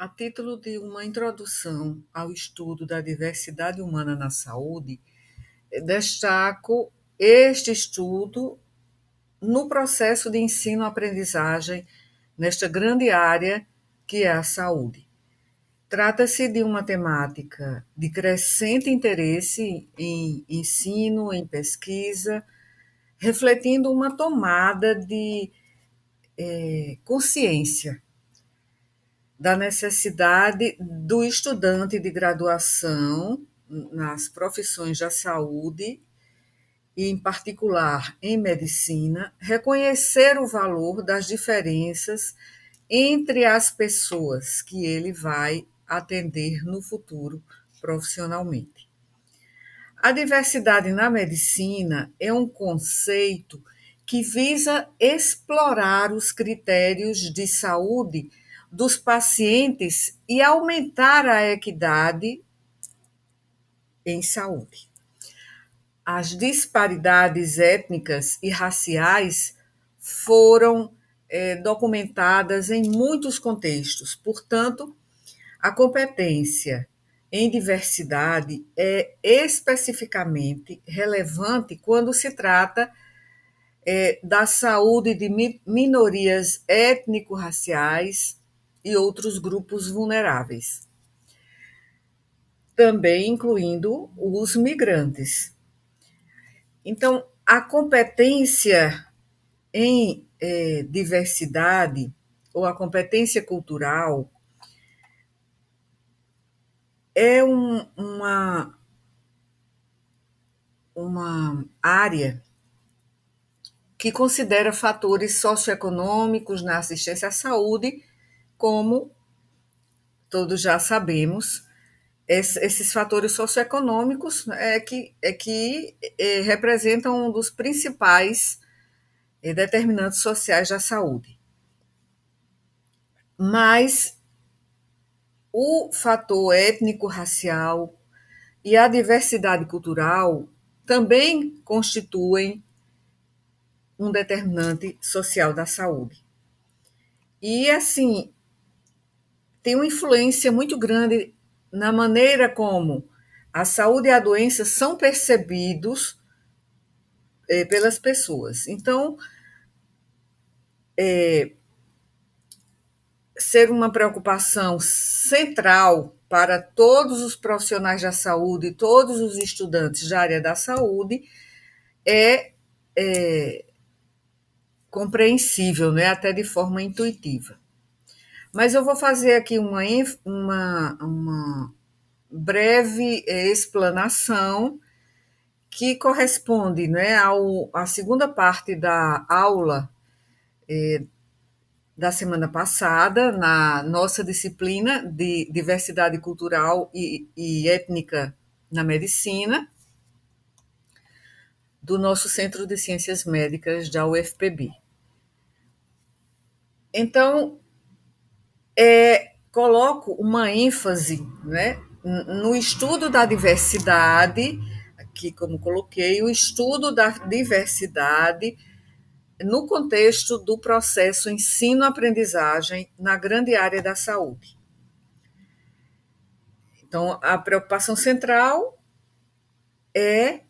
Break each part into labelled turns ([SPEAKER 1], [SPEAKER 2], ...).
[SPEAKER 1] A título de uma introdução ao estudo da diversidade humana na saúde, destaco este estudo no processo de ensino-aprendizagem nesta grande área que é a saúde. Trata-se de uma temática de crescente interesse em ensino, em pesquisa, refletindo uma tomada de consciência da necessidade do estudante de graduação nas profissões da saúde, e em particular em medicina, reconhecer o valor das diferenças entre as pessoas que ele vai atender no futuro profissionalmente. A diversidade na medicina é um conceito que visa explorar os critérios de saúde dos pacientes e aumentar a equidade em saúde. As disparidades étnicas e raciais foram documentadas em muitos contextos. Portanto, a competência em diversidade é especificamente relevante quando se trata da saúde de minorias étnico-raciais e outros grupos vulneráveis, também incluindo os migrantes. Então, a competência em diversidade ou a competência cultural é uma área que considera fatores socioeconômicos na assistência à saúde, como todos já sabemos. Esses fatores socioeconômicos que representam um dos principais determinantes sociais da saúde. Mas o fator étnico-racial e a diversidade cultural também constituem um determinante social da saúde. E, assim, tem uma influência muito grande na maneira como a saúde e a doença são percebidos pelas pessoas. Então, ser uma preocupação central para todos os profissionais da saúde e todos os estudantes da área da saúde é compreensível, né? Até de forma intuitiva. Mas eu vou fazer aqui uma breve explanação que corresponde, né, à segunda parte da aula da semana passada, na nossa disciplina de diversidade cultural e étnica na medicina, do nosso Centro de Ciências Médicas da UFPB. Então, coloco uma ênfase, né, no estudo da diversidade, aqui como coloquei, o estudo da diversidade no contexto do processo ensino-aprendizagem na grande área da saúde. Então, a preocupação central é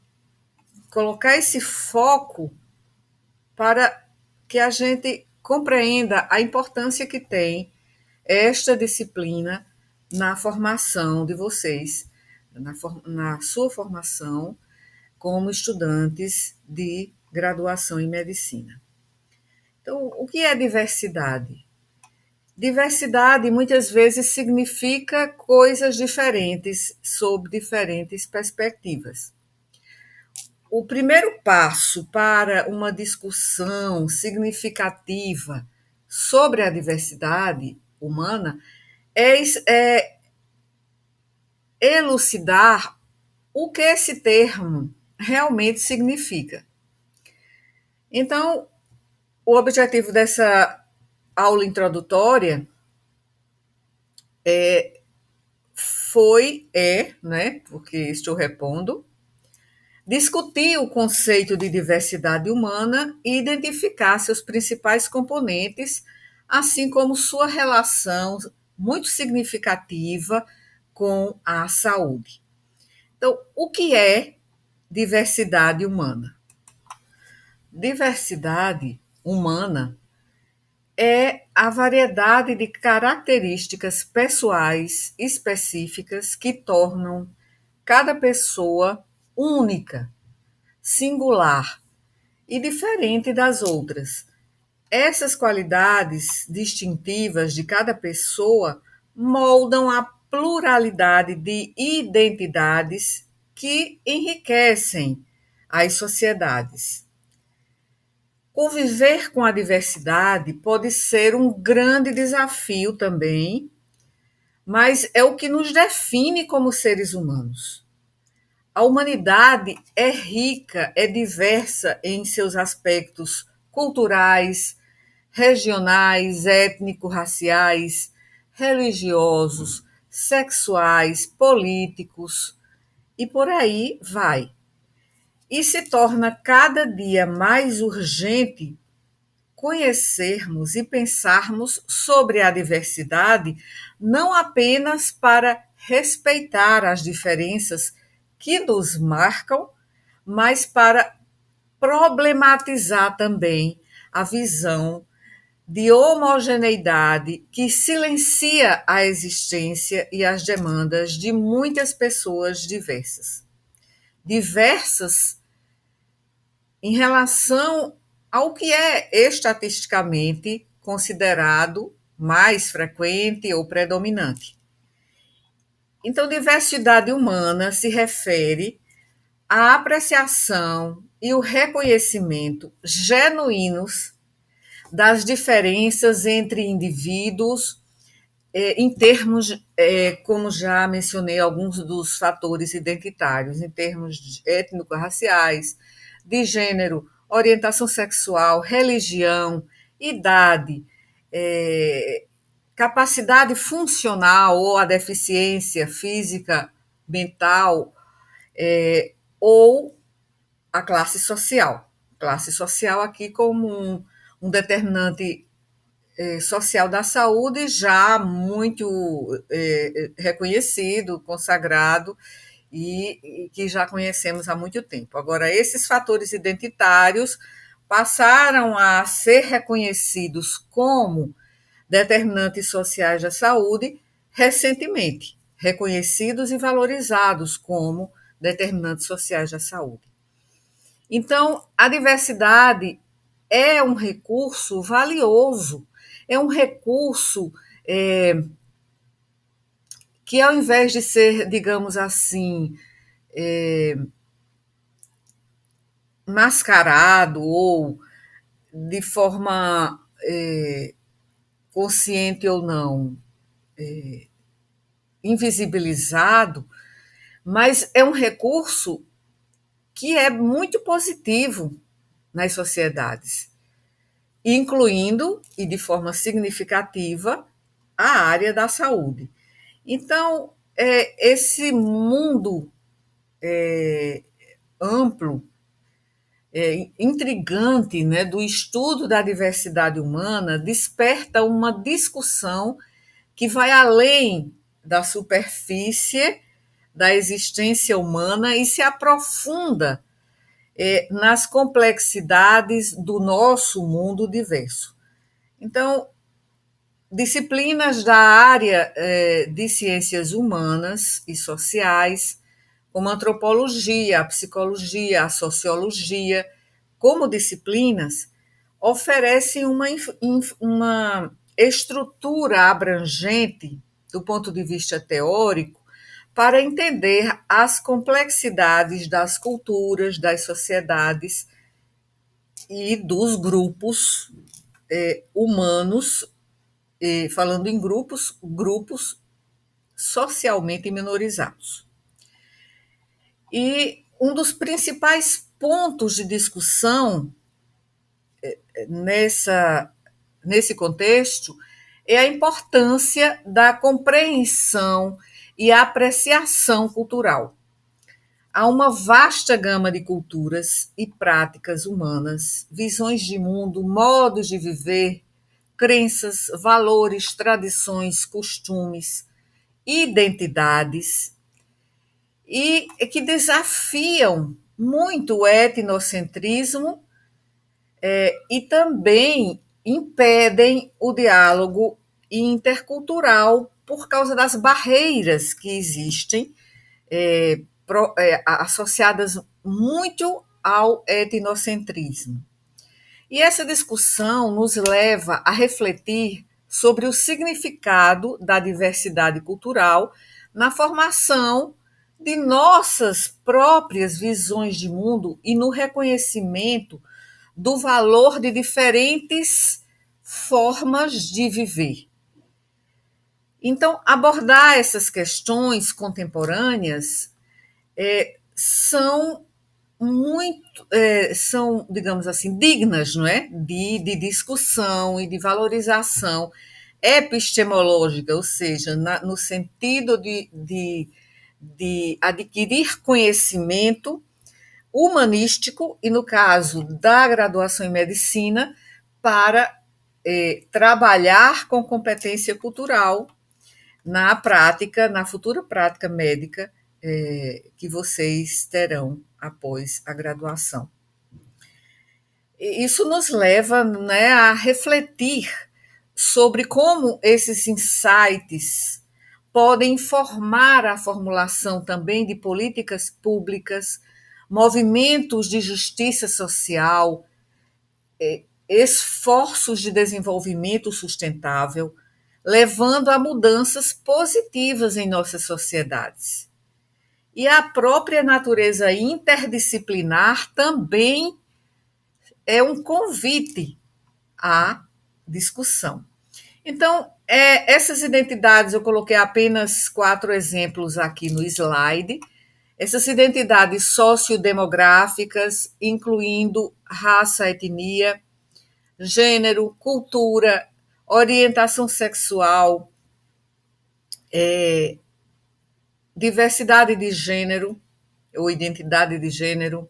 [SPEAKER 1] colocar esse foco para que a gente compreenda a importância que tem esta disciplina na formação de vocês, na sua formação como estudantes de graduação em medicina. Então, o que é diversidade? Diversidade muitas vezes significa coisas diferentes sob diferentes perspectivas. O primeiro passo para uma discussão significativa sobre a diversidade humana é elucidar o que esse termo realmente significa. Então, o objetivo dessa aula introdutória né, porque estou repondo, discutir o conceito de diversidade humana e identificar seus principais componentes, assim como sua relação muito significativa com a saúde. Então, o que é diversidade humana? Diversidade humana é a variedade de características pessoais específicas que tornam cada pessoa única, singular e diferente das outras. Essas qualidades distintivas de cada pessoa moldam a pluralidade de identidades que enriquecem as sociedades. Conviver com a diversidade pode ser um grande desafio também, mas é o que nos define como seres humanos. A humanidade é rica, é diversa em seus aspectos culturais, regionais, étnico-raciais, religiosos, sexuais, políticos e por aí vai. E se torna cada dia mais urgente conhecermos e pensarmos sobre a diversidade, não apenas para respeitar as diferenças que nos marcam, mas para problematizar também a visão de homogeneidade que silencia a existência e as demandas de muitas pessoas diversas. Diversas em relação ao que é estatisticamente considerado mais frequente ou predominante. Então, diversidade humana se refere à apreciação e o reconhecimento genuínos das diferenças entre indivíduos, em termos, como já mencionei, alguns dos fatores identitários, em termos étnico-raciais, de gênero, orientação sexual, religião, idade, capacidade funcional ou a deficiência física, mental, ou a classe social. Classe social aqui como um determinante social da saúde já muito reconhecido, consagrado e que já conhecemos há muito tempo. Agora, esses fatores identitários passaram a ser reconhecidos como determinantes sociais da saúde recentemente, reconhecidos e valorizados como determinantes sociais da saúde. Então, a diversidade é um recurso valioso, é um recurso que, ao invés de ser, digamos assim, mascarado ou de forma consciente ou não, invisibilizado, mas é um recurso que é muito positivo nas sociedades, incluindo, e de forma significativa, a área da saúde. Então, esse mundo amplo, intrigante, né, do estudo da diversidade humana desperta uma discussão que vai além da superfície da existência humana e se aprofunda nas complexidades do nosso mundo diverso. Então, disciplinas da área de ciências humanas e sociais, como a antropologia, a psicologia, a sociologia, como disciplinas, oferecem uma estrutura abrangente, do ponto de vista teórico, para entender as complexidades das culturas, das sociedades e dos grupos humanos, falando em grupos socialmente minorizados. E um dos principais pontos de discussão nesse contexto é a importância da compreensão e apreciação cultural. Há uma vasta gama de culturas e práticas humanas, visões de mundo, modos de viver, crenças, valores, tradições, costumes, identidades, e que desafiam muito o etnocentrismo e também impedem o diálogo intercultural por causa das barreiras que existem associadas muito ao etnocentrismo. E essa discussão nos leva a refletir sobre o significado da diversidade cultural na formação de nossas próprias visões de mundo e no reconhecimento do valor de diferentes formas de viver. Então, abordar essas questões contemporâneas são são, digamos assim, dignas, não é? De discussão e de valorização epistemológica, ou seja, no sentido de adquirir conhecimento humanístico, e no caso da graduação em medicina, para trabalhar com competência cultural na prática, na futura prática médica que vocês terão após a graduação. Isso nos leva, né, a refletir sobre como esses insights podem informar a formulação também de políticas públicas, movimentos de justiça social, esforços de desenvolvimento sustentável, levando a mudanças positivas em nossas sociedades. E a própria natureza interdisciplinar também é um convite à discussão. Então, essas identidades, eu coloquei apenas 4 exemplos aqui no slide. Essas identidades sociodemográficas, incluindo raça, etnia, gênero, cultura, orientação sexual, diversidade de gênero ou identidade de gênero,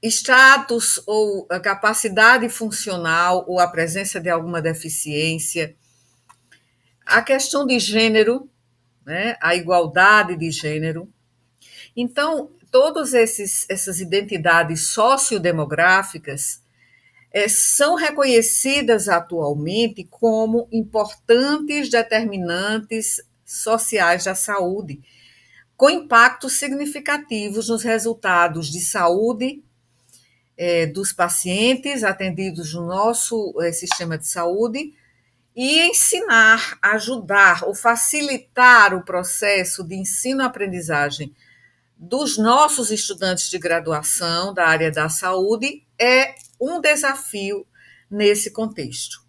[SPEAKER 1] status ou a capacidade funcional ou a presença de alguma deficiência, a questão de gênero, né, a igualdade de gênero. Então, todas essas identidades sociodemográficas são reconhecidas atualmente como importantes determinantes sociais da saúde, com impactos significativos nos resultados de saúde dos pacientes atendidos no nosso sistema de saúde e ensinar, ajudar ou facilitar o processo de ensino-aprendizagem dos nossos estudantes de graduação da área da saúde é um desafio nesse contexto.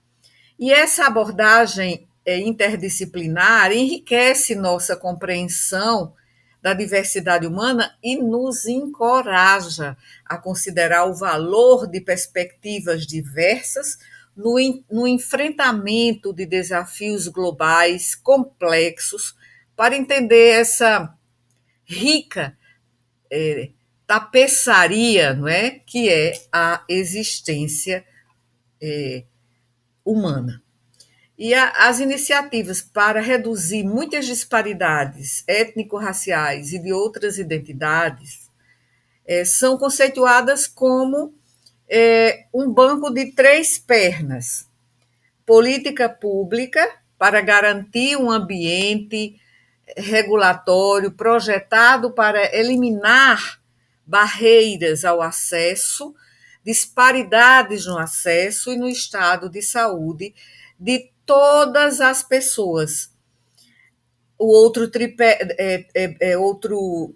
[SPEAKER 1] E essa abordagem interdisciplinar enriquece nossa compreensão da diversidade humana e nos encoraja a considerar o valor de perspectivas diversas no enfrentamento de desafios globais complexos para entender essa rica tapeçaria, não é, que é a existência humana. E as iniciativas para reduzir muitas disparidades étnico-raciais e de outras identidades são conceituadas como um banco de 3 pernas: política pública para garantir um ambiente regulatório projetado para eliminar barreiras ao acesso, disparidades no acesso e no estado de saúde de todas as pessoas. O outro tripé, outro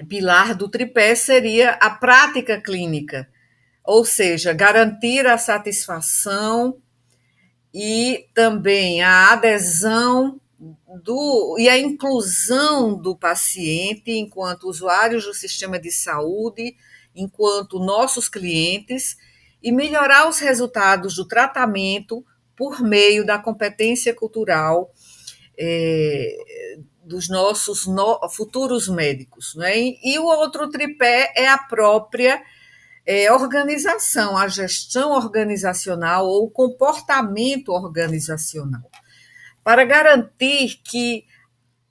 [SPEAKER 1] pilar do tripé seria a prática clínica, ou seja, garantir a satisfação e também a adesão e a inclusão do paciente enquanto usuários do sistema de saúde, enquanto nossos clientes, e melhorar os resultados do tratamento por meio da competência cultural dos nossos futuros médicos. Né? E o outro tripé é a própria organização, a gestão organizacional ou o comportamento organizacional, para garantir que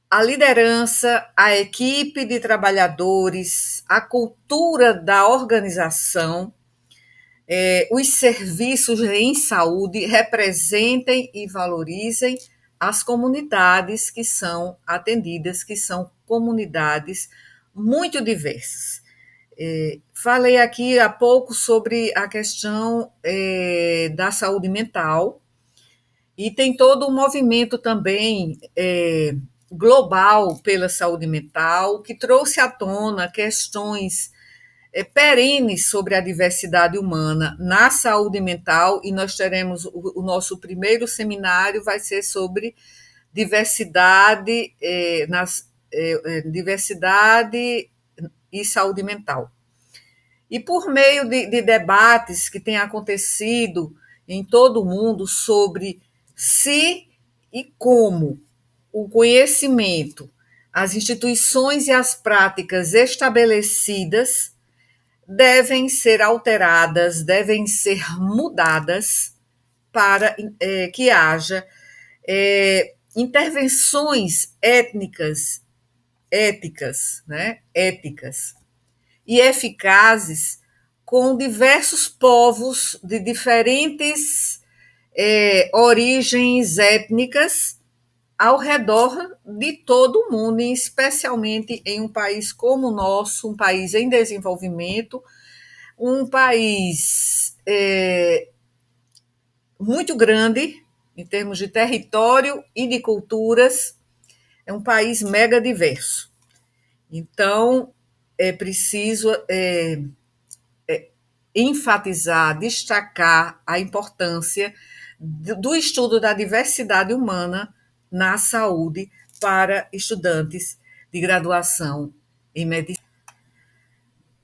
[SPEAKER 1] a liderança, a equipe de trabalhadores, a cultura da organização, os serviços em saúde representem e valorizem as comunidades que são atendidas, que são comunidades muito diversas. Falei aqui há pouco sobre a questão da saúde mental, e tem todo um movimento também global pela saúde mental, que trouxe à tona questões perenes sobre a diversidade humana na saúde mental, e nós teremos o nosso primeiro seminário vai ser sobre diversidade, diversidade e saúde mental. E por meio de debates que têm acontecido em todo o mundo sobre se e como o conhecimento, as instituições e as práticas estabelecidas devem ser alteradas, devem ser mudadas para que haja intervenções éticas, né, éticas e eficazes com diversos povos de diferentes origens étnicas ao redor de todo o mundo, e especialmente em um país como o nosso, um país em desenvolvimento, um país muito grande em termos de território e de culturas, é um país mega diverso. Então, é preciso enfatizar, destacar a importância do estudo da diversidade humana na saúde para estudantes de graduação em medicina.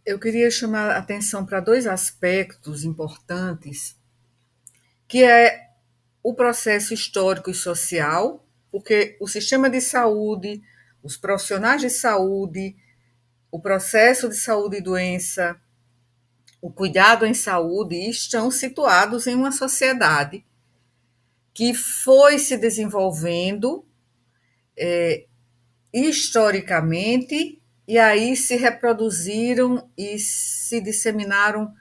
[SPEAKER 1] Eu queria chamar a atenção para dois aspectos importantes, que é o processo histórico e social, porque o sistema de saúde, os profissionais de saúde, o processo de saúde e doença, o cuidado em saúde estão situados em uma sociedade que foi se desenvolvendo historicamente, e aí se reproduziram e se disseminaram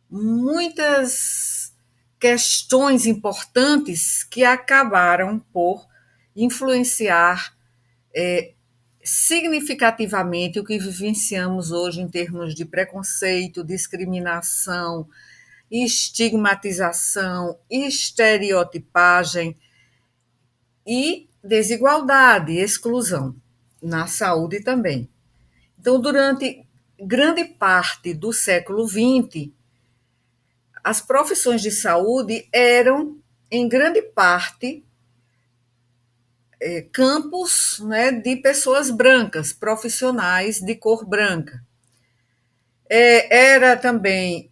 [SPEAKER 1] muitas questões importantes que acabaram por influenciar significativamente o que vivenciamos hoje em termos de preconceito, discriminação, estigmatização, estereotipagem e desigualdade, exclusão na saúde também. Então, durante grande parte do século XX, as profissões de saúde eram, em grande parte, campos, né, de pessoas brancas, profissionais de cor branca. Era também,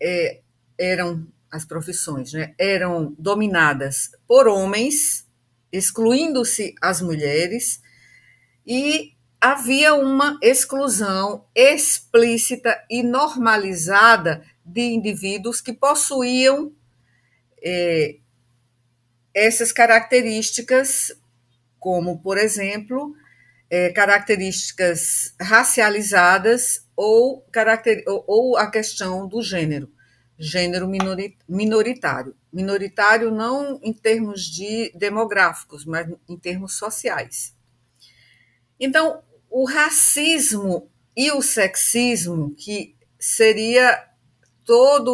[SPEAKER 1] eram as profissões, né, eram dominadas por homens, excluindo-se as mulheres, e havia uma exclusão explícita e normalizada de indivíduos que possuíam essas características, como, por exemplo, características racializadas ou a questão do gênero minoritário. Minoritário não em termos de demográficos, mas em termos sociais. Então, o racismo e o sexismo, que seria toda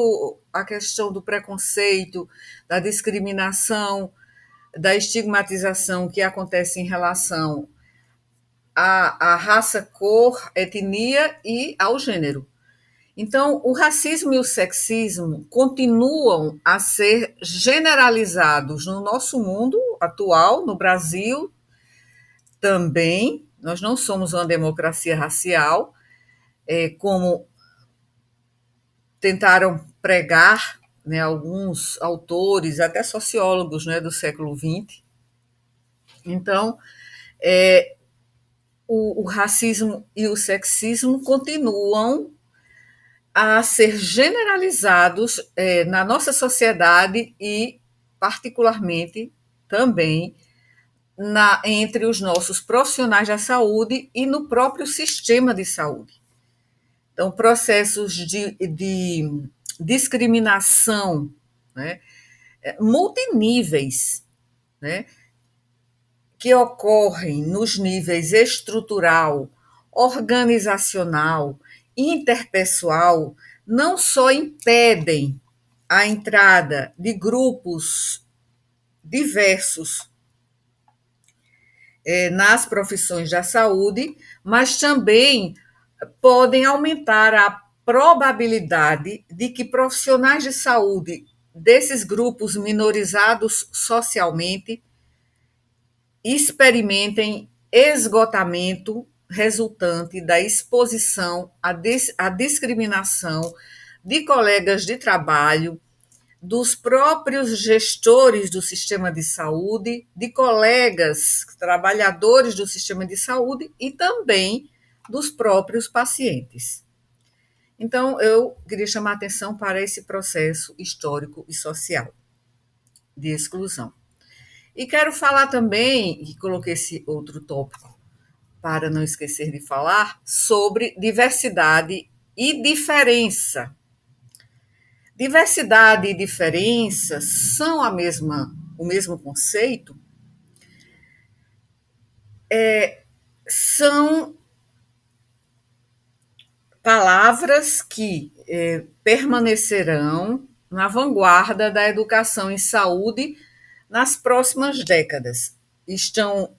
[SPEAKER 1] a questão do preconceito, da discriminação, da estigmatização que acontece em relação à raça, cor, etnia e ao gênero. Então, o racismo e o sexismo continuam a ser generalizados no nosso mundo atual, no Brasil também. Nós não somos uma democracia racial, como tentaram pregar, né, alguns autores, até sociólogos, né, do século XX. Então, o racismo e o sexismo continuam a ser generalizados na nossa sociedade e, particularmente, também entre os nossos profissionais da saúde e no próprio sistema de saúde. Então, processos de discriminação, né, multiníveis, né, que ocorrem nos níveis estrutural, organizacional, interpessoal, não só impedem a entrada de grupos diversos nas profissões da saúde, mas também podem aumentar a probabilidade de que profissionais de saúde desses grupos minorizados socialmente experimentem esgotamento resultante da exposição à discriminação de colegas de trabalho, dos próprios gestores do sistema de saúde, de colegas trabalhadores do sistema de saúde e também dos próprios pacientes. Então, eu queria chamar a atenção para esse processo histórico e social de exclusão. E quero falar também, e coloquei esse outro tópico para não esquecer de falar, sobre diversidade e diferença. Diversidade e diferença são o mesmo conceito? São palavras que permanecerão na vanguarda da educação em saúde nas próximas décadas. Estão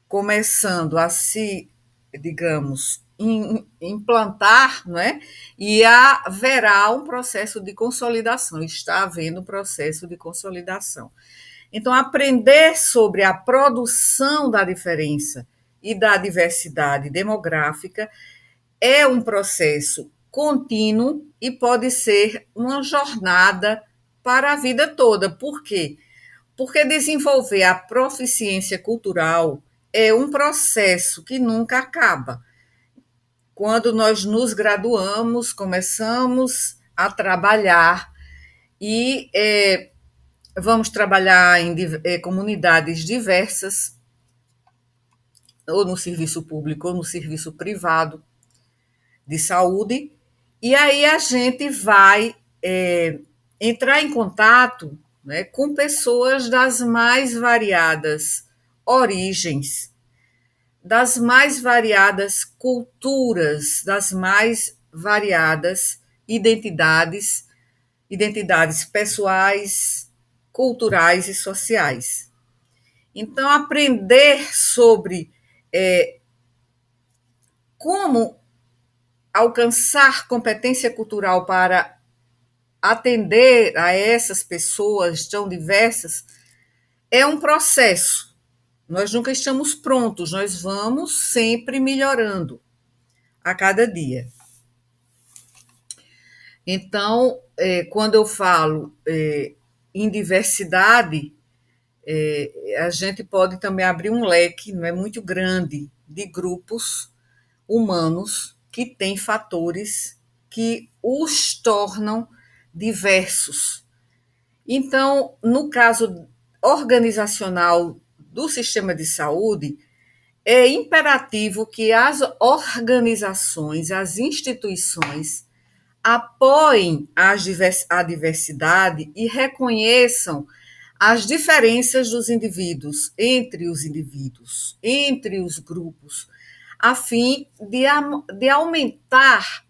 [SPEAKER 1] começando a se, digamos, implantar, não é? E haverá um processo de consolidação, está havendo um processo de consolidação. Então, aprender sobre a produção da diferença e da diversidade demográfica é um processo contínuo e pode ser uma jornada para a vida toda. Por quê? Porque desenvolver a proficiência cultural é um processo que nunca acaba. Quando nós nos graduamos, começamos a trabalhar e vamos trabalhar em comunidades diversas, ou no serviço público ou no serviço privado de saúde, e aí a gente vai entrar em contato, né, com pessoas das mais variadas origens, das mais variadas culturas, das mais variadas identidades pessoais, culturais e sociais. Então, aprender sobre como alcançar competência cultural para atender a essas pessoas tão diversas é um processo. Nós nunca estamos prontos, nós vamos sempre melhorando a cada dia. Então, quando eu falo em diversidade, a gente pode também abrir um leque, não é, muito grande de grupos humanos que têm fatores que os tornam diversos. Então, no caso organizacional do sistema de saúde, é imperativo que as organizações, as instituições, apoiem a diversidade e reconheçam as diferenças dos indivíduos, entre os grupos, a fim de aumentar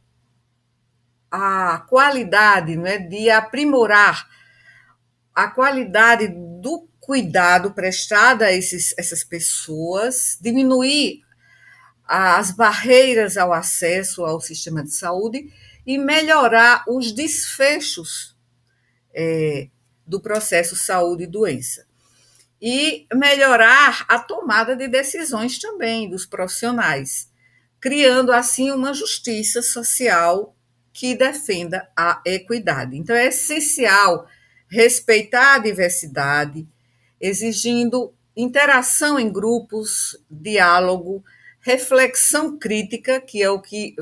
[SPEAKER 1] a qualidade, né, de aprimorar a qualidade do cuidado prestado a essas pessoas, diminuir as barreiras ao acesso ao sistema de saúde e melhorar os desfechos do processo saúde e doença. E melhorar a tomada de decisões também dos profissionais, criando assim uma justiça social que defenda a equidade. Então, é essencial respeitar a diversidade, exigindo interação em grupos, diálogo, reflexão crítica, que é o que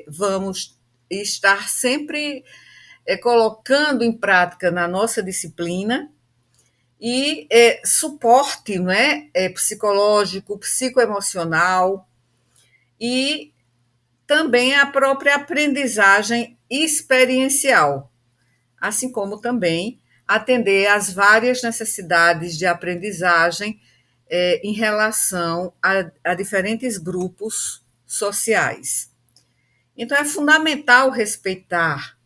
[SPEAKER 1] vamos estar sempre colocando em prática na nossa disciplina e suporte, não é? Psicológico, psicoemocional e também a própria aprendizagem experiencial, assim como também atender às várias necessidades de aprendizagem em relação a diferentes grupos sociais. Então, é fundamental respeitar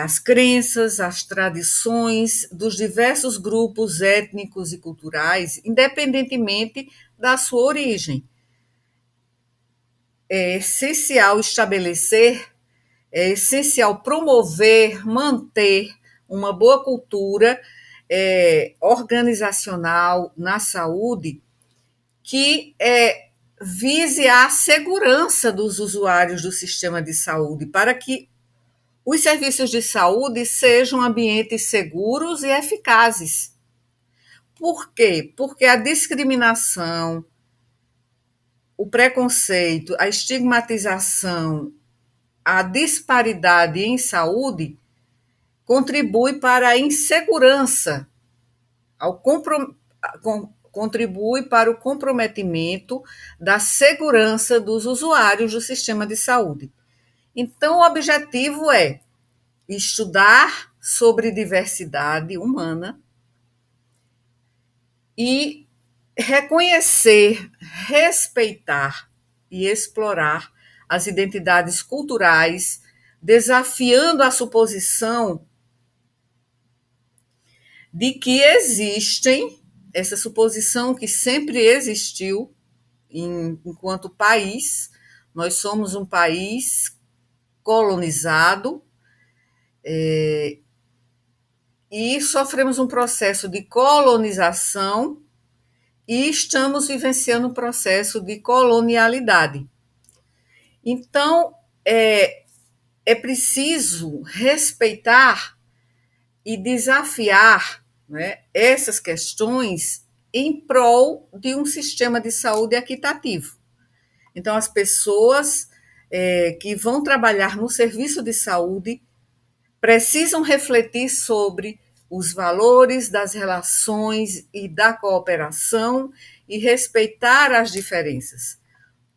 [SPEAKER 1] as crenças, as tradições dos diversos grupos étnicos e culturais, independentemente da sua origem. É essencial estabelecer, é essencial promover, manter uma boa cultura organizacional na saúde que vise a segurança dos usuários do sistema de saúde, para que os serviços de saúde sejam ambientes seguros e eficazes. Por quê? Porque a discriminação, o preconceito, a estigmatização, a disparidade em saúde contribui para a insegurança, contribui para o comprometimento da segurança dos usuários do sistema de saúde. Então, o objetivo é estudar sobre diversidade humana e reconhecer, respeitar e explorar as identidades culturais, desafiando a suposição de que existem, essa suposição que sempre existiu enquanto país, nós somos um país colonizado, e sofremos um processo de colonização e estamos vivenciando um processo de colonialidade. Então, é preciso respeitar e desafiar, né, essas questões em prol de um sistema de saúde equitativo. Então, as pessoas que vão trabalhar no serviço de saúde precisam refletir sobre os valores das relações e da cooperação e respeitar as diferenças.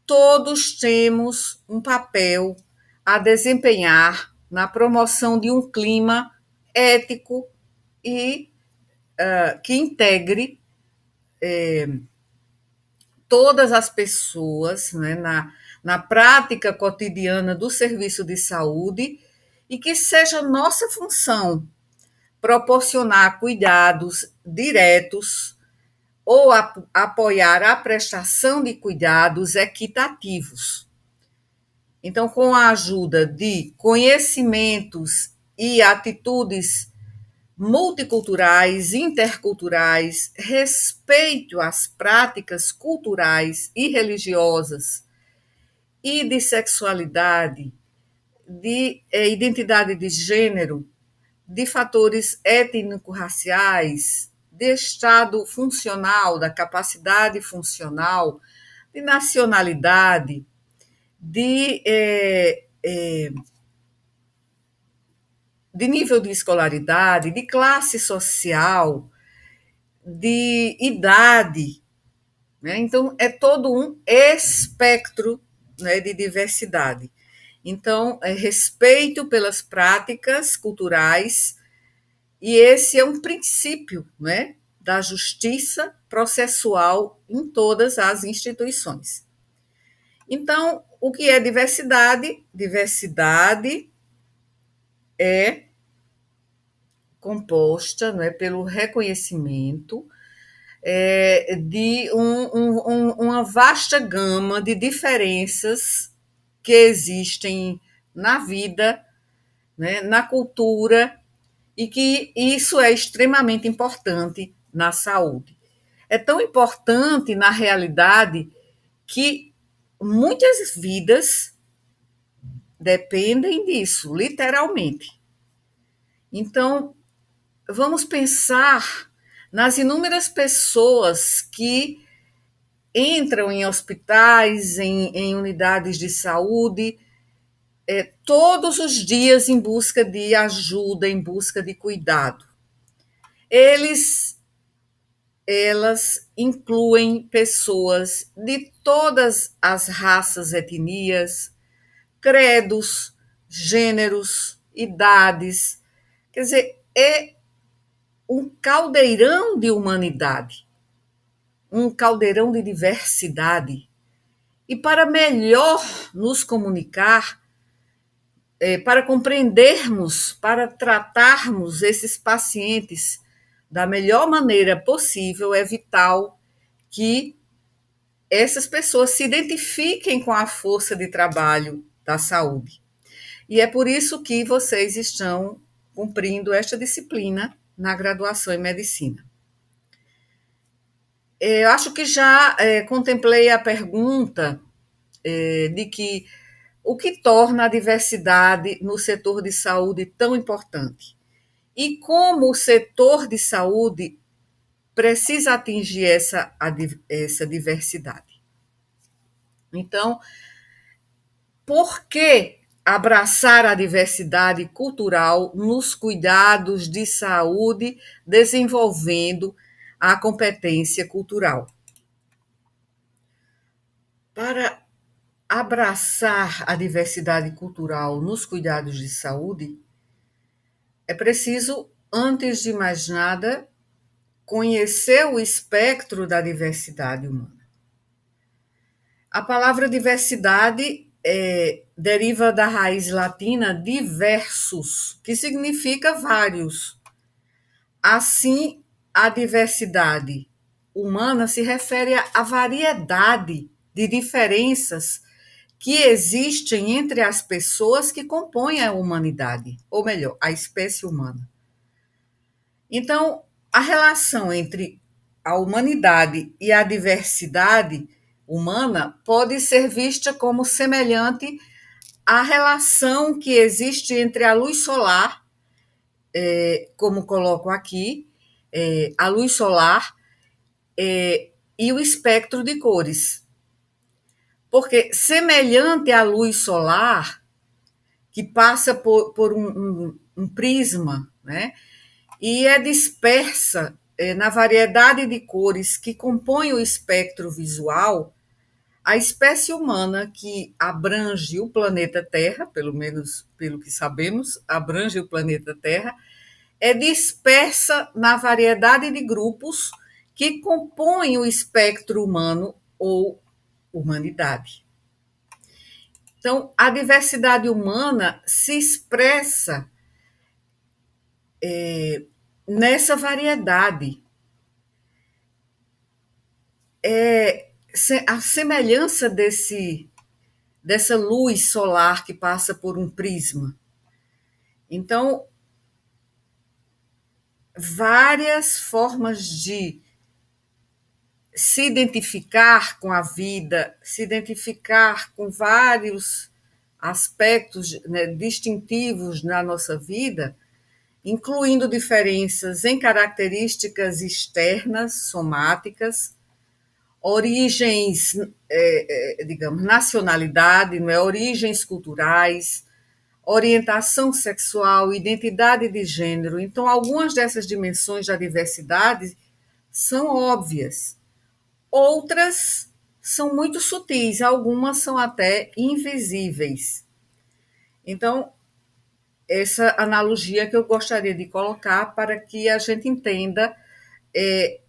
[SPEAKER 1] Todos temos um papel a desempenhar na promoção de um clima ético e que integre todas as pessoas, né, na prática cotidiana do serviço de saúde e que seja nossa função proporcionar cuidados diretos ou apoiar a prestação de cuidados equitativos. Então, com a ajuda de conhecimentos e atitudes multiculturais, interculturais, respeito às práticas culturais e religiosas e de sexualidade, de identidade de gênero, de fatores étnico-raciais, de estado funcional, da capacidade funcional, de nacionalidade, de nível de escolaridade, de classe social, de idade. Né? Então, é todo um espectro, né, de diversidade. Então, respeito pelas práticas culturais, e esse é um princípio, né, da justiça processual em todas as instituições. Então, o que é diversidade? Diversidade é composta, né, pelo reconhecimento de uma vasta gama de diferenças que existem na vida, né, na cultura, e que isso é extremamente importante na saúde. É tão importante, na realidade, que muitas vidas dependem disso, literalmente. Então, vamos pensar nas inúmeras pessoas que entram em hospitais, em unidades de saúde, todos os dias em busca de ajuda, em busca de cuidado. Eles, elas incluem pessoas de todas as raças, etnias, credos, gêneros, idades. Quer dizer, é um caldeirão de humanidade, um caldeirão de diversidade. E para melhor nos comunicar, para compreendermos, para tratarmos esses pacientes da melhor maneira possível, é vital que essas pessoas se identifiquem com a força de trabalho da saúde. E é por isso que vocês estão cumprindo esta disciplina na graduação em medicina. Eu acho que já contemplei a pergunta de que o que torna a diversidade no setor de saúde tão importante e como o setor de saúde precisa atingir essa diversidade. Então, por que abraçar a diversidade cultural nos cuidados de saúde, desenvolvendo a competência cultural? Para abraçar a diversidade cultural nos cuidados de saúde, é preciso, antes de mais nada, conhecer o espectro da diversidade humana. A palavra diversidade deriva da raiz latina diversus, que significa vários. Assim, a diversidade humana se refere à variedade de diferenças que existem entre as pessoas que compõem a humanidade, ou melhor, a espécie humana. Então, a relação entre a humanidade e a diversidade humana pode ser vista como semelhante à relação que existe entre a luz solar, como coloco aqui, a luz solar e o espectro de cores. Porque, semelhante à luz solar, que passa por um prisma, né, e é dispersa na variedade de cores que compõem o espectro visual, a espécie humana que abrange o planeta Terra, pelo menos pelo que sabemos, abrange o planeta Terra, é dispersa na variedade de grupos que compõem o espectro humano ou humanidade. Então, a diversidade humana se expressa nessa variedade. A semelhança dessa luz solar que passa por um prisma. Então, várias formas de se identificar com a vida, se identificar com vários aspectos, né, distintivos na nossa vida, incluindo diferenças em características externas, somáticas, origens, digamos, nacionalidade, não é? Origens culturais, orientação sexual, identidade de gênero. Então, algumas dessas dimensões da diversidade são óbvias, outras são muito sutis, algumas são até invisíveis. Então, essa analogia que eu gostaria de colocar para que a gente entenda é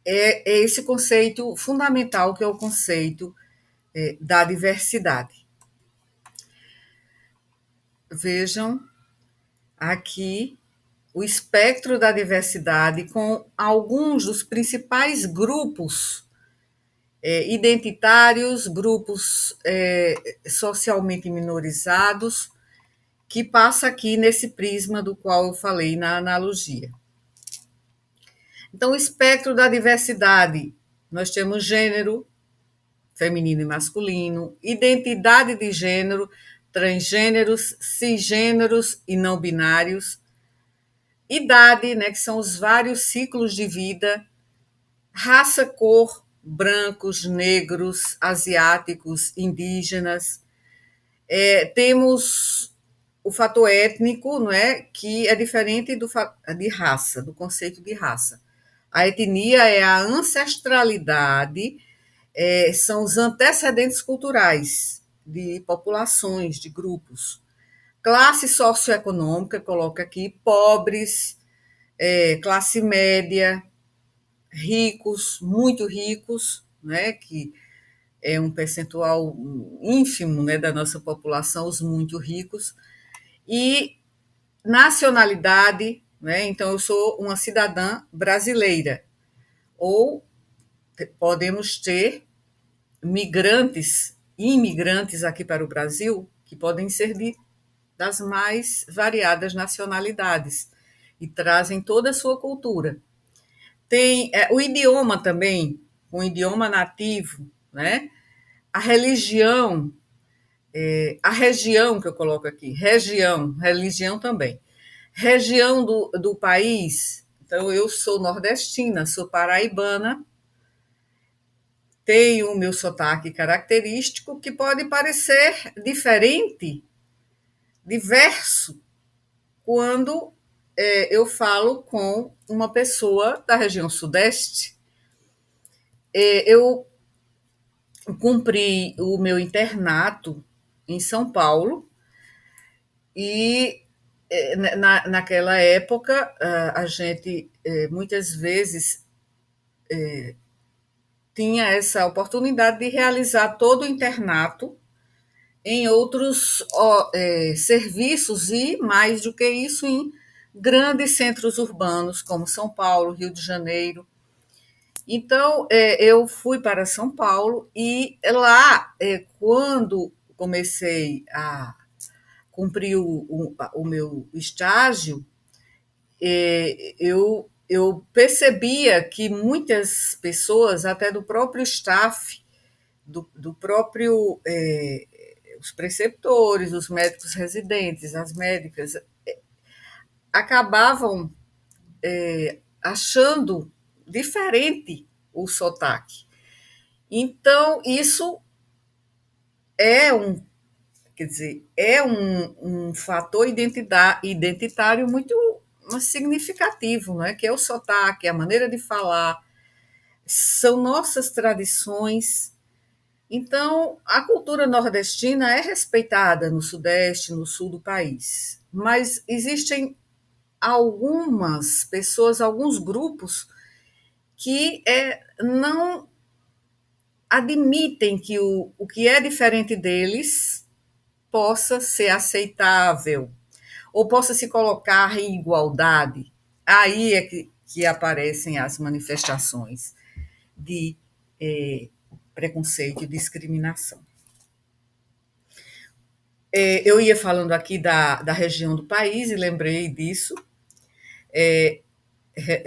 [SPEAKER 1] esse conceito fundamental, que é o conceito da diversidade. Vejam aqui o espectro da diversidade com alguns dos principais grupos identitários, grupos socialmente minorizados, que passa aqui nesse prisma do qual eu falei na analogia. Então, o espectro da diversidade, nós temos gênero, feminino e masculino, identidade de gênero, transgêneros, cisgêneros e não binários, idade, né, que são os vários ciclos de vida, raça, cor, brancos, negros, asiáticos, indígenas, Temos o fator étnico, não é, que é diferente de raça, do conceito de raça. A etnia é a ancestralidade, são os antecedentes culturais de populações, de grupos. Classe socioeconômica, coloca aqui, pobres, classe média, ricos, muito ricos, né, que é um percentual ínfimo, né, da nossa população, os muito ricos, e nacionalidade, né, então eu sou uma cidadã brasileira, ou podemos ter migrantes, imigrantes aqui para o Brasil, que podem ser das mais variadas nacionalidades e trazem toda a sua cultura. Tem o idioma também, um idioma nativo, né? A religião, a região que eu coloco aqui, religião também. Região do país, então eu sou nordestina, sou paraibana, tenho o meu sotaque característico que pode parecer diferente, diverso, quando eu falo com uma pessoa da região sudeste. Eu cumpri o meu internato em São Paulo e naquela época a gente muitas vezes tinha essa oportunidade de realizar todo o internato em outros serviços e, mais do que isso, em grandes centros urbanos, como São Paulo, Rio de Janeiro. Então, eu fui para São Paulo e lá, quando comecei a cumprir o meu estágio, eu percebia que muitas pessoas, até do próprio staff, do próprio os preceptores, os médicos residentes, as médicas, acabavam achando diferente o sotaque. Então, isso é quer dizer, é um fator identitário muito significativo, né? Que é o sotaque, a maneira de falar, são nossas tradições. Então, a cultura nordestina é respeitada no Sudeste, no Sul do país, mas existem algumas pessoas, alguns grupos que não admitem que o que é diferente deles possa ser aceitável ou possa se colocar em igualdade. Aí é que aparecem as manifestações de preconceito e discriminação. Eu ia falando aqui da região do país e lembrei disso,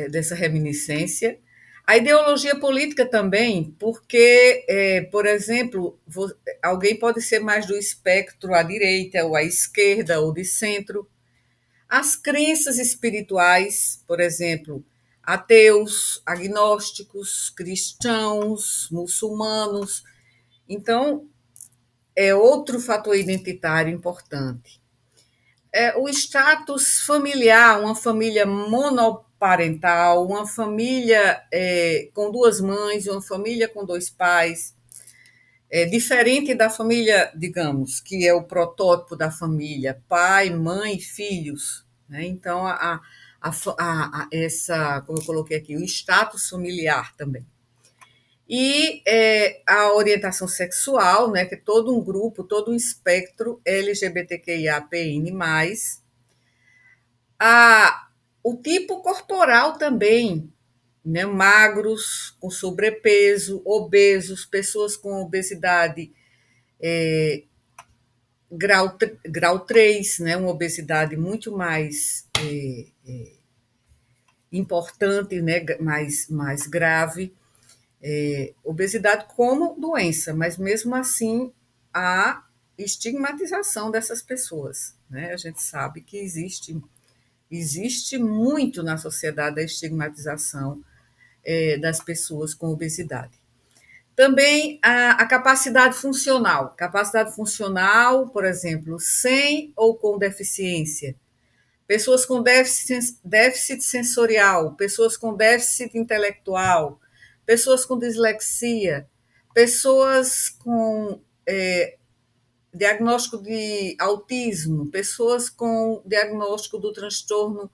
[SPEAKER 1] dessa reminiscência. A ideologia política também, porque, por exemplo, alguém pode ser mais do espectro à direita, ou à esquerda, ou de centro. As crenças espirituais, por exemplo, ateus, agnósticos, cristãos, muçulmanos. Então, é outro fator identitário importante. O status familiar, uma família monoparental, uma família com duas mães, uma família com dois pais, diferente da família, digamos, que é o protótipo da família, pai, mãe, filhos. Né? Então, essa, como eu coloquei aqui, o status familiar também. E a orientação sexual, né, que é todo um grupo, todo um espectro LGBTQIAPN+, o tipo corporal também, né, magros, com sobrepeso, obesos, pessoas com obesidade grau 3, né, uma obesidade muito mais importante, né, mais grave, obesidade como doença, mas mesmo assim a estigmatização dessas pessoas. Né? A gente sabe que existe muito na sociedade a estigmatização das pessoas com obesidade. Também a capacidade funcional. Capacidade funcional, por exemplo, sem ou com deficiência. Pessoas com déficit sensorial, pessoas com déficit intelectual, pessoas com dislexia, pessoas com diagnóstico de autismo, pessoas com diagnóstico do transtorno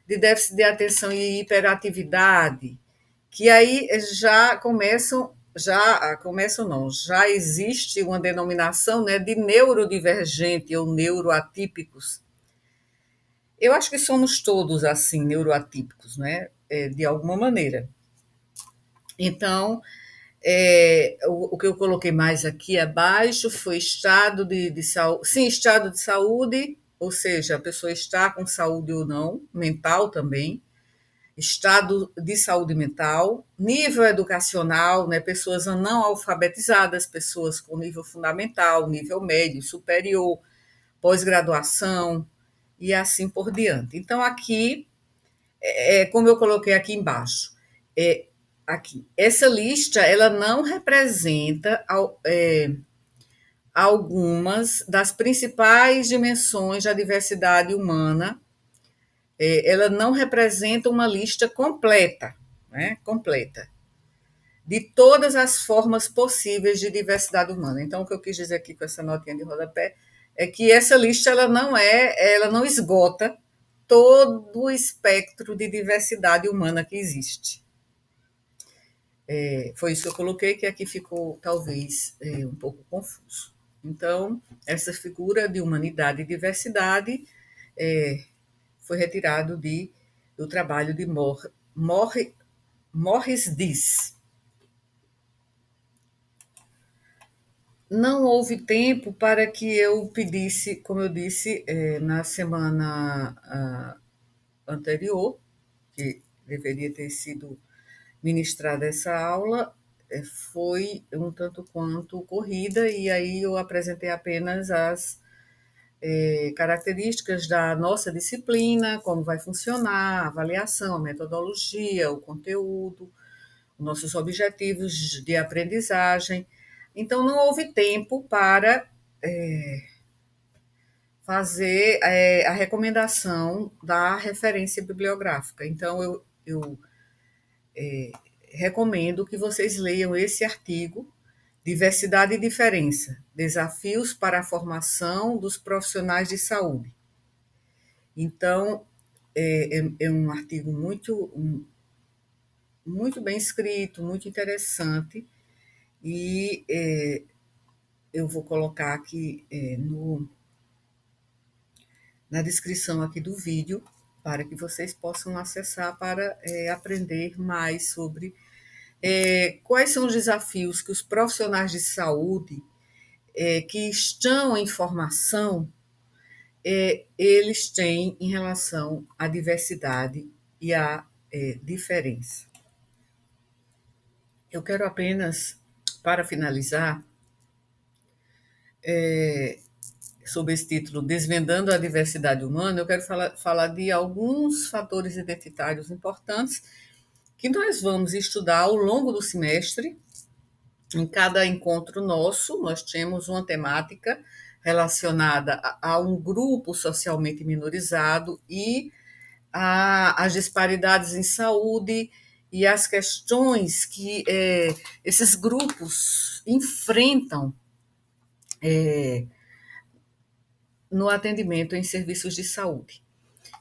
[SPEAKER 1] de déficit de atenção e hiperatividade, que aí já existe uma denominação, né, de neurodivergente ou neuroatípicos. Eu acho que somos todos assim, neuroatípicos, né, de alguma maneira. Então, o que eu coloquei mais aqui abaixo foi estado de saúde. Sim, estado de saúde, ou seja, a pessoa está com saúde ou não, mental também. Estado de saúde mental, nível educacional, né, pessoas não alfabetizadas, pessoas com nível fundamental, nível médio, superior, pós-graduação e assim por diante. Então, aqui, como eu coloquei aqui embaixo, aqui, essa lista ela não representa algumas das principais dimensões da diversidade humana. Ela não representa uma lista completa, né? Completa, de todas as formas possíveis de diversidade humana. Então, o que eu quis dizer aqui com essa notinha de rodapé é que essa lista ela não esgota todo o espectro de diversidade humana que existe. Foi isso que eu coloquei, que aqui ficou talvez um pouco confuso. Então, essa figura de humanidade e diversidade foi retirado do trabalho de Morris Dies. Não houve tempo para que eu pedisse, como eu disse, na semana anterior, que deveria ter sido ministrada essa aula, foi um tanto quanto corrida, e aí eu apresentei apenas as características da nossa disciplina, como vai funcionar, a avaliação, a metodologia, o conteúdo, nossos objetivos de aprendizagem. Então, não houve tempo para fazer a recomendação da referência bibliográfica. Então, eu recomendo que vocês leiam esse artigo, Diversidade e Diferença, Desafios para a Formação dos Profissionais de Saúde. Então, é um artigo muito bem escrito, muito interessante, e eu vou colocar aqui na descrição aqui do vídeo, para que vocês possam acessar para aprender mais sobre quais são os desafios que os profissionais de saúde que estão em formação, eles têm em relação à diversidade e à diferença. Eu quero apenas, para finalizar, sob esse título Desvendando a Diversidade Humana, eu quero falar de alguns fatores identitários importantes que nós vamos estudar ao longo do semestre. Em cada encontro nosso, nós temos uma temática relacionada a um grupo socialmente minorizado e às disparidades em saúde e as questões que esses grupos enfrentam no atendimento em serviços de saúde.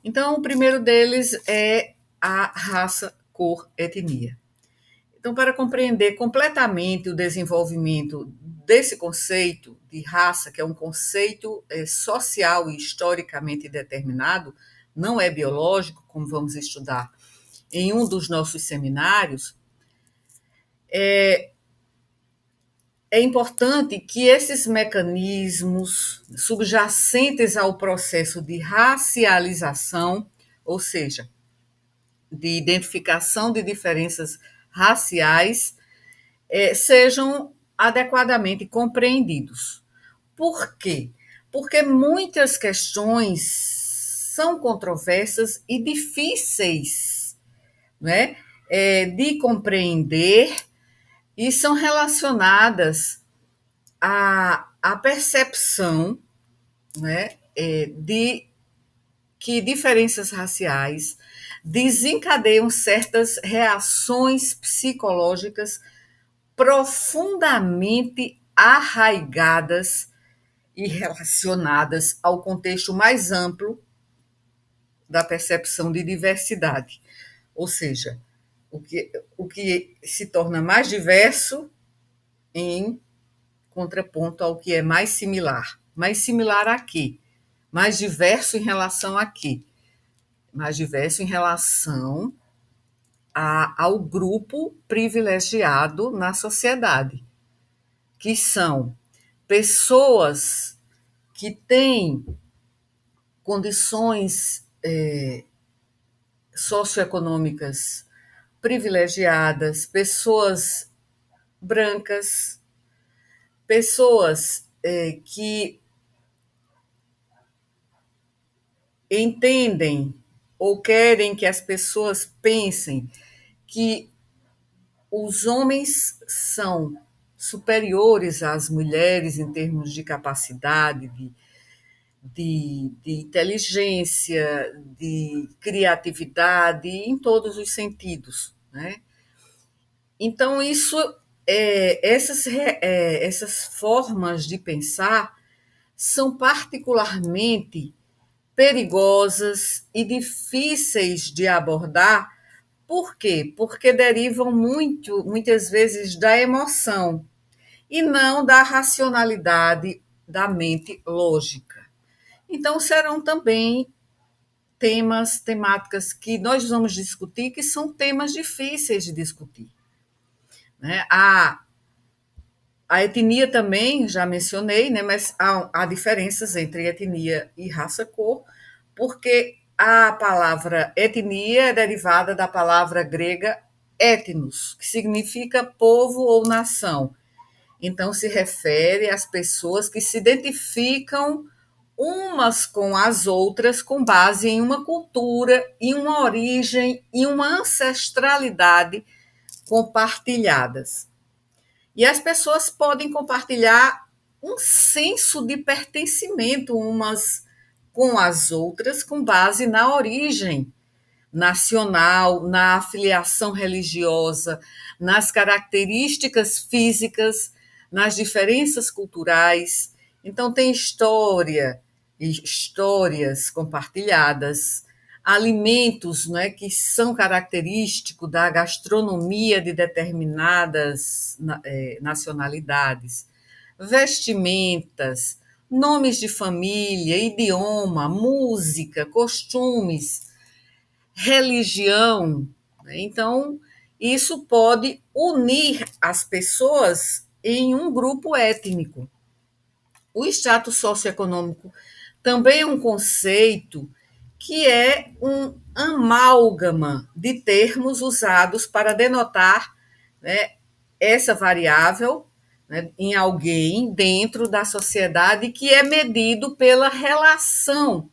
[SPEAKER 1] Então, o primeiro deles é a raça, cor, etnia. Então, para compreender completamente o desenvolvimento desse conceito de raça, que é um conceito social e historicamente determinado, não é biológico, como vamos estudar em um dos nossos seminários, é importante que esses mecanismos subjacentes ao processo de racialização, ou seja, de identificação de diferenças raciais, sejam adequadamente compreendidos. Por quê? Porque muitas questões são controversas e difíceis, né, de compreender e são relacionadas à percepção, né, de que diferenças raciais desencadeiam certas reações psicológicas profundamente arraigadas e relacionadas ao contexto mais amplo da percepção de diversidade. Ou seja, o que se torna mais diverso em contraponto ao que é mais similar. Mais similar a quê? Mais diverso em relação a quê? Mais diverso em relação ao grupo privilegiado na sociedade, que são pessoas que têm condições socioeconômicas privilegiadas, pessoas brancas, pessoas que entendem ou querem que as pessoas pensem que os homens são superiores às mulheres em termos de capacidade, de inteligência, de criatividade, em todos os sentidos, né? Então, essas formas de pensar são particularmente perigosas e difíceis de abordar. Por quê? Porque derivam muitas vezes da emoção e não da racionalidade da mente lógica. Então, serão também temáticas que nós vamos discutir, que são temas difíceis de discutir, né? A etnia também, já mencionei, né? Mas há diferenças entre etnia e raça-cor, porque a palavra etnia é derivada da palavra grega etnos, que significa povo ou nação. Então, se refere às pessoas que se identificam umas com as outras com base em uma cultura, em uma origem e uma ancestralidade compartilhadas. E as pessoas podem compartilhar um senso de pertencimento umas com as outras com base na origem nacional, na afiliação religiosa, nas características físicas, nas diferenças culturais. Então, tem histórias compartilhadas, alimentos, né, que são característicos da gastronomia de determinadas nacionalidades, vestimentas, nomes de família, idioma, música, costumes, religião. Né? Então, isso pode unir as pessoas em um grupo étnico. O status socioeconômico também é um conceito que é um amálgama de termos usados para denotar, né, essa variável, né, em alguém dentro da sociedade, que é medido pela relação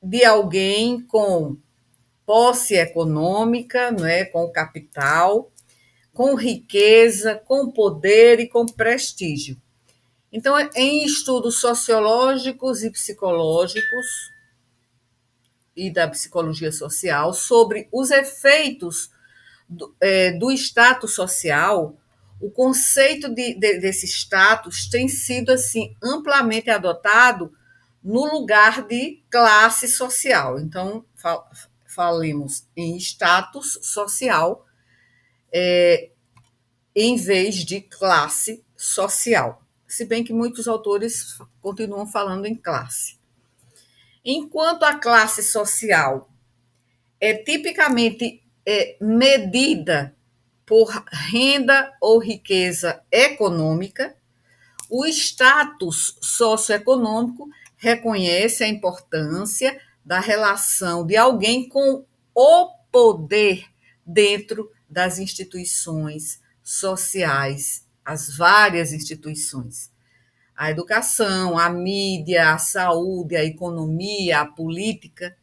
[SPEAKER 1] de alguém com posse econômica, não é, com capital, com riqueza, com poder e com prestígio. Então, em estudos sociológicos e psicológicos e da psicologia social sobre os efeitos do status social, o conceito desse status tem sido assim amplamente adotado no lugar de classe social. Então, falemos em status social em vez de classe social. Se bem que muitos autores continuam falando em classe. Enquanto a classe social é tipicamente medida por renda ou riqueza econômica, o status socioeconômico reconhece a importância da relação de alguém com o poder dentro das instituições sociais, as várias instituições. A educação, a mídia, a saúde, a economia, a política,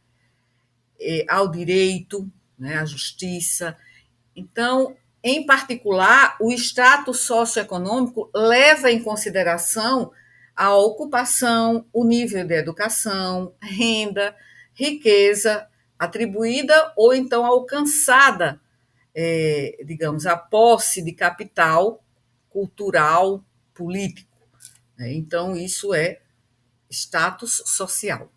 [SPEAKER 1] ao direito, né, à justiça. Então, em particular, o status socioeconômico leva em consideração a ocupação, o nível de educação, renda, riqueza atribuída ou então alcançada, digamos, a posse de capital cultural, político. Então, isso é status social.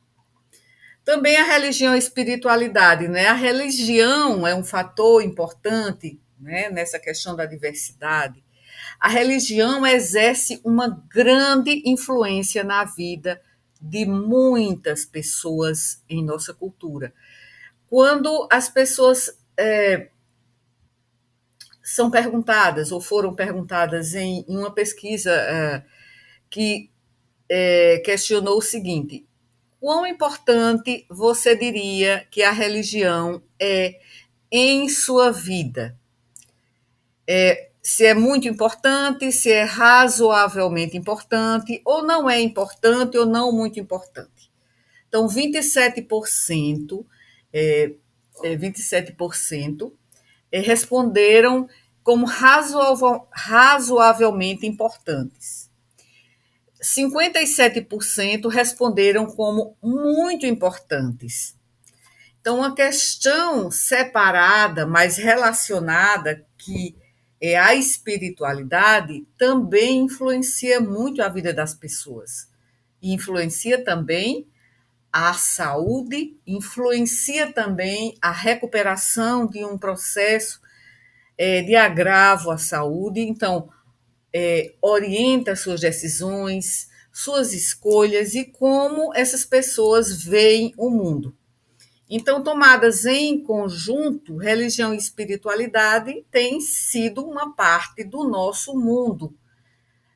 [SPEAKER 1] Também a religião e a espiritualidade, né? A religião é um fator importante, né, nessa questão da diversidade. A religião exerce uma grande influência na vida de muitas pessoas em nossa cultura. Quando as pessoas são perguntadas ou foram perguntadas em uma pesquisa que questionou o seguinte: quão importante você diria que a religião é em sua vida? Se é muito importante, se é razoavelmente importante, ou não é importante, ou não muito importante. Então, 27%, 27% responderam como razoavelmente importantes. 57% responderam como muito importantes. Então, uma questão separada, mas relacionada, que é a espiritualidade, também influencia muito a vida das pessoas. E influencia também a saúde, influencia também a recuperação de um processo de agravo à saúde. Então, orienta suas decisões, suas escolhas e como essas pessoas veem o mundo. Então, tomadas em conjunto, religião e espiritualidade têm sido uma parte do nosso mundo,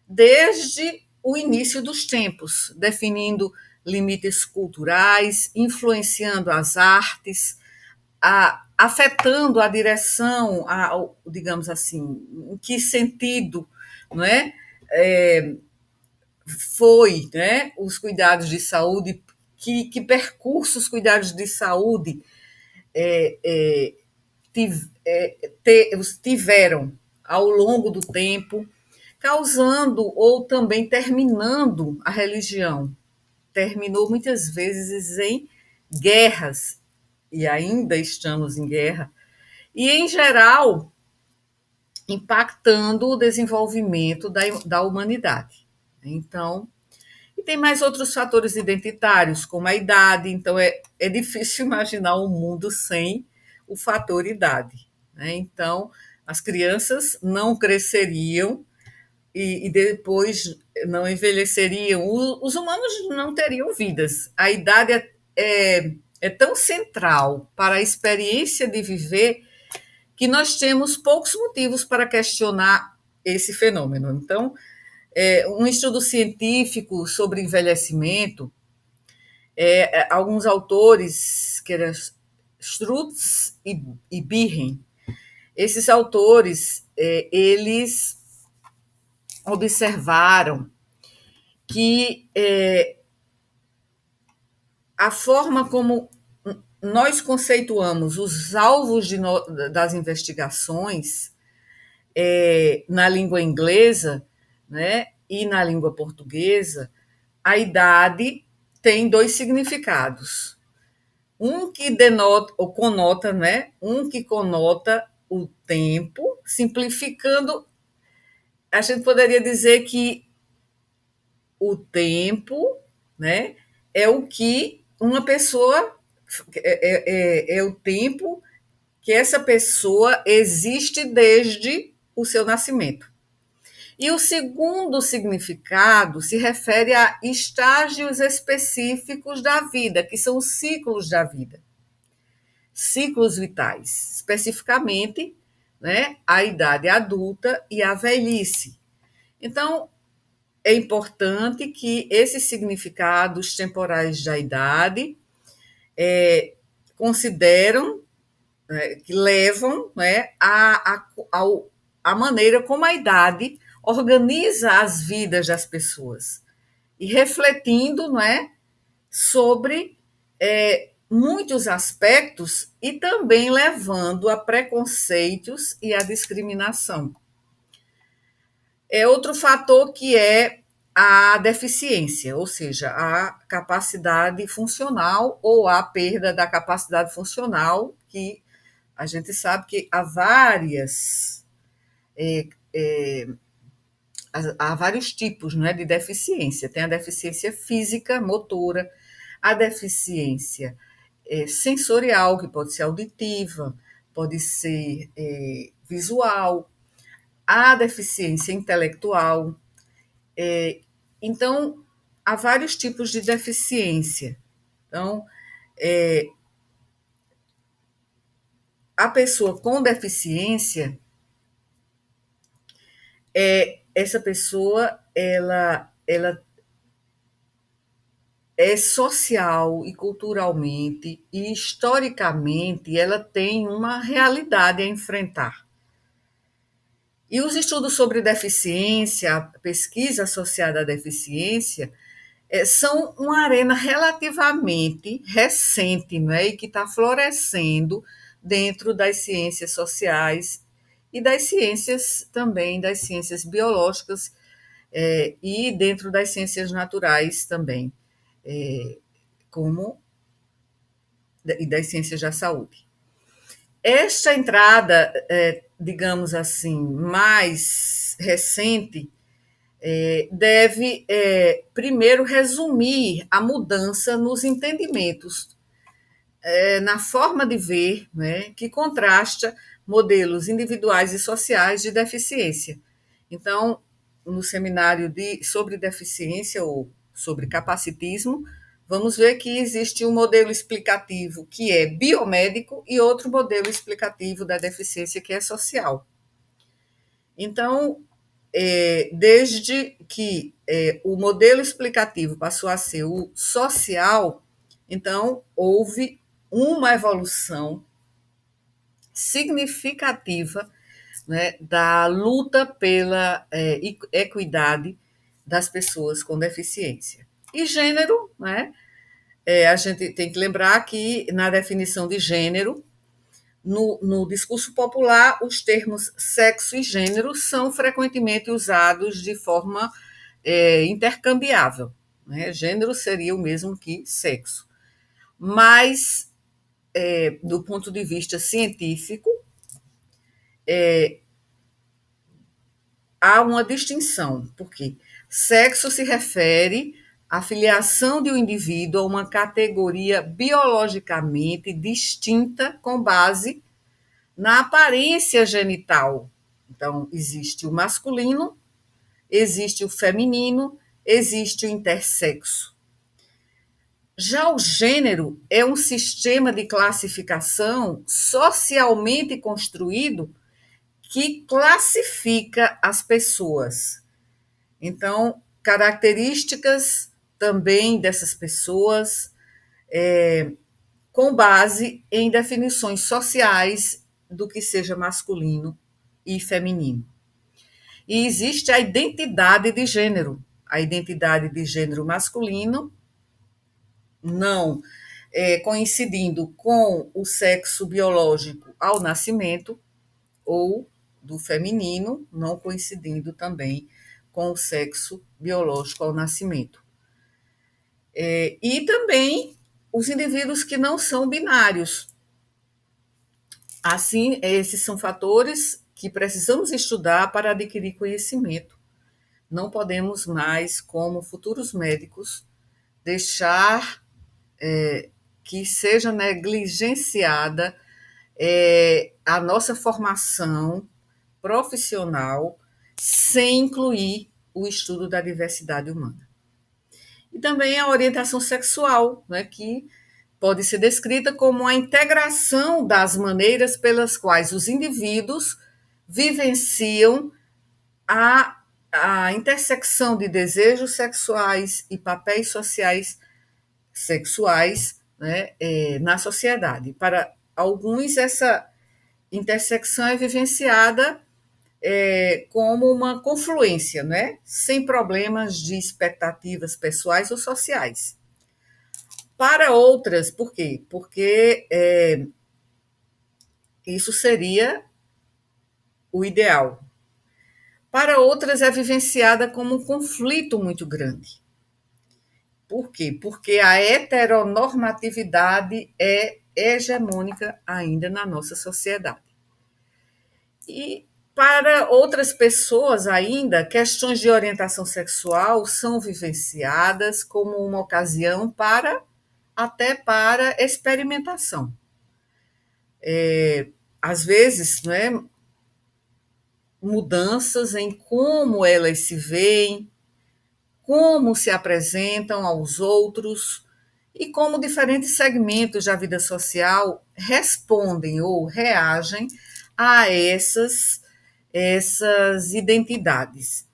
[SPEAKER 1] desde o início dos tempos, definindo limites culturais, influenciando as artes, afetando a direção, digamos assim, em que sentido, não é? Foi, né, os cuidados de saúde, que percurso os cuidados de saúde tiveram ao longo do tempo, causando ou também terminando a religião. Terminou muitas vezes em guerras, e ainda estamos em guerra, e, em geral, impactando o desenvolvimento da humanidade. Então, e tem mais outros fatores identitários, como a idade. Então, é difícil imaginar um mundo sem o fator idade. Né? Então, as crianças não cresceriam e depois não envelheceriam. Os humanos não teriam vidas. A idade é tão central para a experiência de viver que nós temos poucos motivos para questionar esse fenômeno. Então, um estudo científico sobre envelhecimento, alguns autores, que eram Strutz e Birren, esses autores, eles observaram que a forma como nós conceituamos os alvos das investigações na língua inglesa, né, e na língua portuguesa, a idade tem dois significados. Um que denota ou conota, né? Um que conota o tempo, simplificando, a gente poderia dizer que o tempo, né, é o que uma pessoa é o tempo que essa pessoa existe desde o seu nascimento. E o segundo significado se refere a estágios específicos da vida, que são os ciclos da vida, ciclos vitais, especificamente, né, a idade adulta e a velhice. Então, é importante que esses significados temporais da idade consideram, que levam, né, a maneira como a idade organiza as vidas das pessoas e refletindo, não é, sobre muitos aspectos e também levando a preconceitos e a discriminação. É outro fator que é a deficiência, ou seja, a capacidade funcional ou a perda da capacidade funcional, que a gente sabe que há vários tipos, não é, de deficiência. Tem a deficiência física, motora, a deficiência sensorial, que pode ser auditiva, pode ser visual, a deficiência intelectual. Então, há vários tipos de deficiência. Então, a pessoa com deficiência, essa pessoa, ela é social e culturalmente e historicamente, ela tem uma realidade a enfrentar. E os estudos sobre deficiência, a pesquisa associada à deficiência, são uma arena relativamente recente, né, e que está florescendo dentro das ciências sociais e das ciências também, das ciências biológicas e dentro das ciências naturais também, como e das ciências da saúde. Esta entrada, digamos assim, mais recente, deve, primeiro, resumir a mudança nos entendimentos, na forma de ver, né, que contrasta modelos individuais e sociais de deficiência. Então, no seminário sobre deficiência ou sobre capacitismo, vamos ver que existe um modelo explicativo que é biomédico e outro modelo explicativo da deficiência que é social. Então, desde que o modelo explicativo passou a ser o social, então houve uma evolução significativa, né, da luta pela equidade das pessoas com deficiência. E gênero, né, a gente tem que lembrar que na definição de gênero, no discurso popular, os termos sexo e gênero são frequentemente usados de forma intercambiável. Né? Gênero seria o mesmo que sexo. Mas, do ponto de vista científico, há uma distinção, porque sexo se refere à filiação de um indivíduo a uma categoria biologicamente distinta com base na aparência genital. Então, existe o masculino, existe o feminino, existe o intersexo. Já o gênero é um sistema de classificação socialmente construído que classifica as pessoas. Então, características também dessas pessoas, com base em definições sociais do que seja masculino e feminino. E existe a identidade de gênero. A identidade de gênero masculino, não coincidindo com o sexo biológico ao nascimento, ou do feminino, não coincidindo também com o sexo biológico ao nascimento. E também os indivíduos que não são binários. Assim, esses são fatores que precisamos estudar para adquirir conhecimento. Não podemos mais, como futuros médicos, deixar que seja negligenciada a nossa formação profissional sem incluir o estudo da diversidade humana. E também a orientação sexual, né, que pode ser descrita como a integração das maneiras pelas quais os indivíduos vivenciam a intersecção de desejos sexuais e papéis sociais sexuais, né, na sociedade. Para alguns, essa intersecção é vivenciada como uma confluência, né, sem problemas de expectativas pessoais ou sociais. Para outras, por quê? Porque isso seria o ideal. Para outras, é vivenciada como um conflito muito grande. Por quê? Porque a heteronormatividade é hegemônica ainda na nossa sociedade. E para outras pessoas ainda, questões de orientação sexual são vivenciadas como uma ocasião até para experimentação. Às vezes, né, mudanças em como elas se veem, como se apresentam aos outros e como diferentes segmentos da vida social respondem ou reagem a essas identidades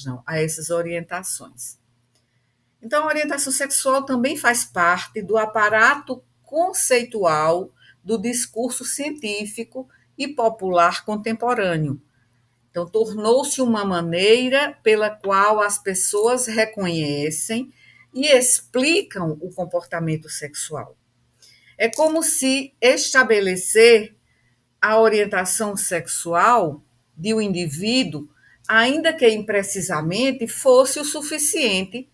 [SPEAKER 1] não, a essas orientações. Então, a orientação sexual também faz parte do aparato conceitual do discurso científico e popular contemporâneo. Então, tornou-se uma maneira pela qual as pessoas reconhecem e explicam o comportamento sexual. É como se estabelecer a orientação sexual de um indivíduo, ainda que imprecisamente, fosse o suficiente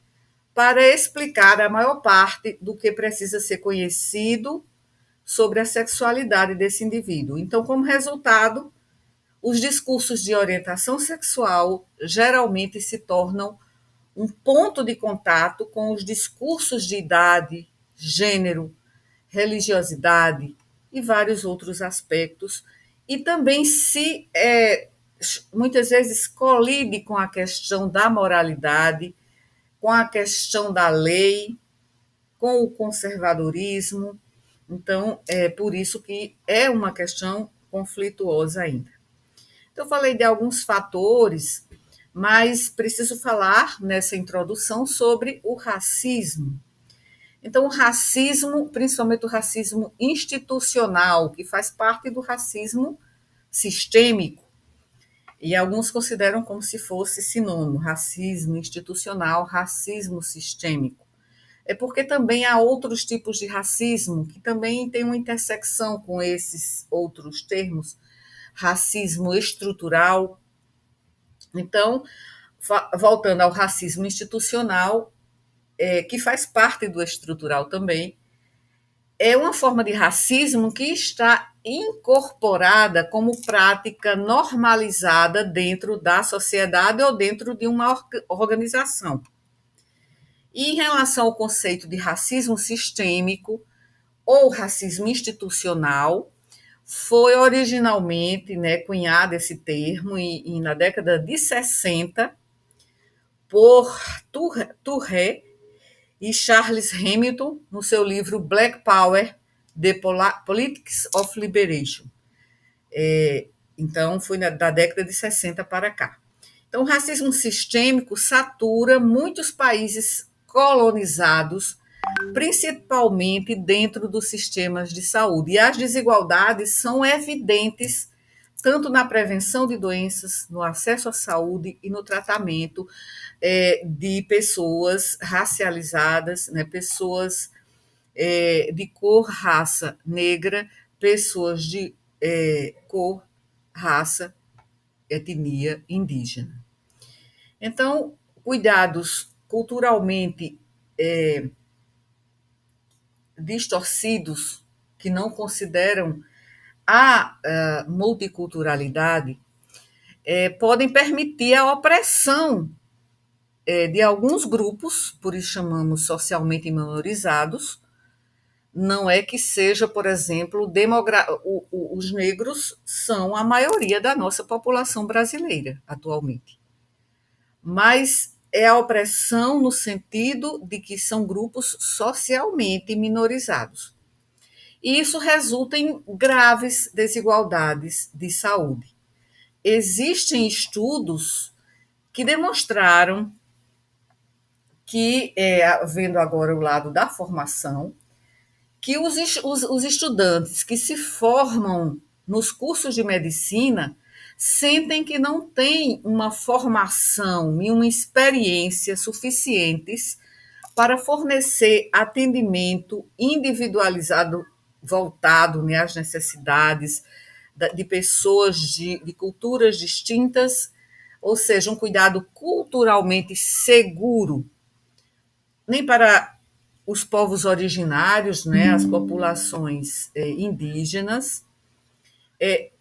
[SPEAKER 1] para explicar a maior parte do que precisa ser conhecido sobre a sexualidade desse indivíduo. Então, como resultado, os discursos de orientação sexual geralmente se tornam um ponto de contato com os discursos de idade, gênero, religiosidade e vários outros aspectos, e também muitas vezes colide com a questão da moralidade, com a questão da lei, com o conservadorismo. Então, é por isso que é uma questão conflituosa ainda. Então, eu falei de alguns fatores, mas preciso falar nessa introdução sobre o racismo. Então, o racismo, principalmente o racismo institucional, que faz parte do racismo sistêmico, e alguns consideram como se fosse sinônimo, racismo institucional, racismo sistêmico. É porque também há outros tipos de racismo que também têm uma intersecção com esses outros termos, racismo estrutural. Então, voltando ao racismo institucional, que faz parte do estrutural também, é uma forma de racismo que está incorporada como prática normalizada dentro da sociedade ou dentro de uma organização. E em relação ao conceito de racismo sistêmico ou racismo institucional, foi originalmente, né, cunhado esse termo e na década de 60 por Touré e Charles Hamilton no seu livro Black Power, The Politics of Liberation. Então, foi da década de 60 para cá. Então, o racismo sistêmico satura muitos países colonizados, principalmente dentro dos sistemas de saúde. E as desigualdades são evidentes tanto na prevenção de doenças, no acesso à saúde e no tratamento de pessoas racializadas, né, pessoas de cor, raça negra, pessoas de cor, raça, etnia indígena. Então, cuidados culturalmente distorcidos, que não consideram a multiculturalidade, podem permitir a opressão de alguns grupos, por isso chamamos socialmente minorizados. Não é que seja, por exemplo, os negros são a maioria da nossa população brasileira atualmente. Mas é a opressão no sentido de que são grupos socialmente minorizados. E isso resulta em graves desigualdades de saúde. Existem estudos que demonstraram que, vendo agora o lado da formação, que os estudantes que se formam nos cursos de medicina sentem que não têm uma formação e uma experiência suficientes para fornecer atendimento individualizado, voltado, né, às necessidades de pessoas de culturas distintas, ou seja, um cuidado culturalmente seguro, nem para os povos originários, né, as populações indígenas,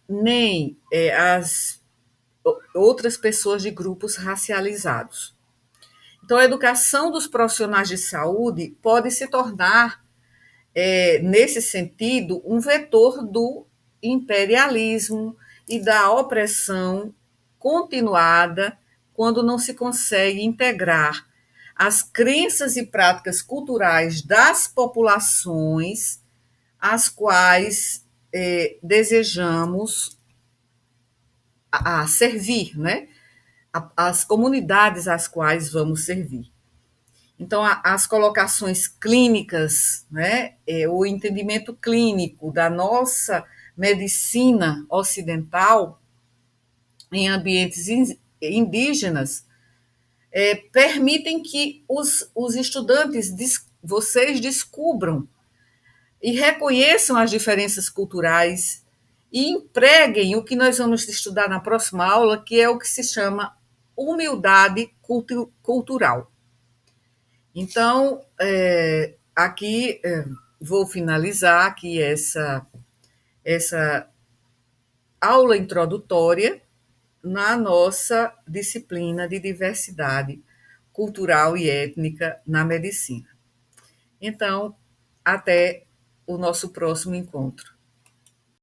[SPEAKER 1] nem as outras pessoas de grupos racializados. Então, a educação dos profissionais de saúde pode se tornar, nesse sentido, um vetor do imperialismo e da opressão continuada quando não se consegue integrar as crenças e práticas culturais das populações às quais desejamos servir, né? As comunidades às quais vamos servir. Então, as colocações clínicas, né, o entendimento clínico da nossa medicina ocidental em ambientes indígenas permitem que os estudantes, vocês descubram e reconheçam as diferenças culturais e empreguem o que nós vamos estudar na próxima aula, que é o que se chama humildade cultural. Então, aqui vou finalizar aqui essa aula introdutória na nossa disciplina de diversidade cultural e étnica na medicina. Então, até o nosso próximo encontro.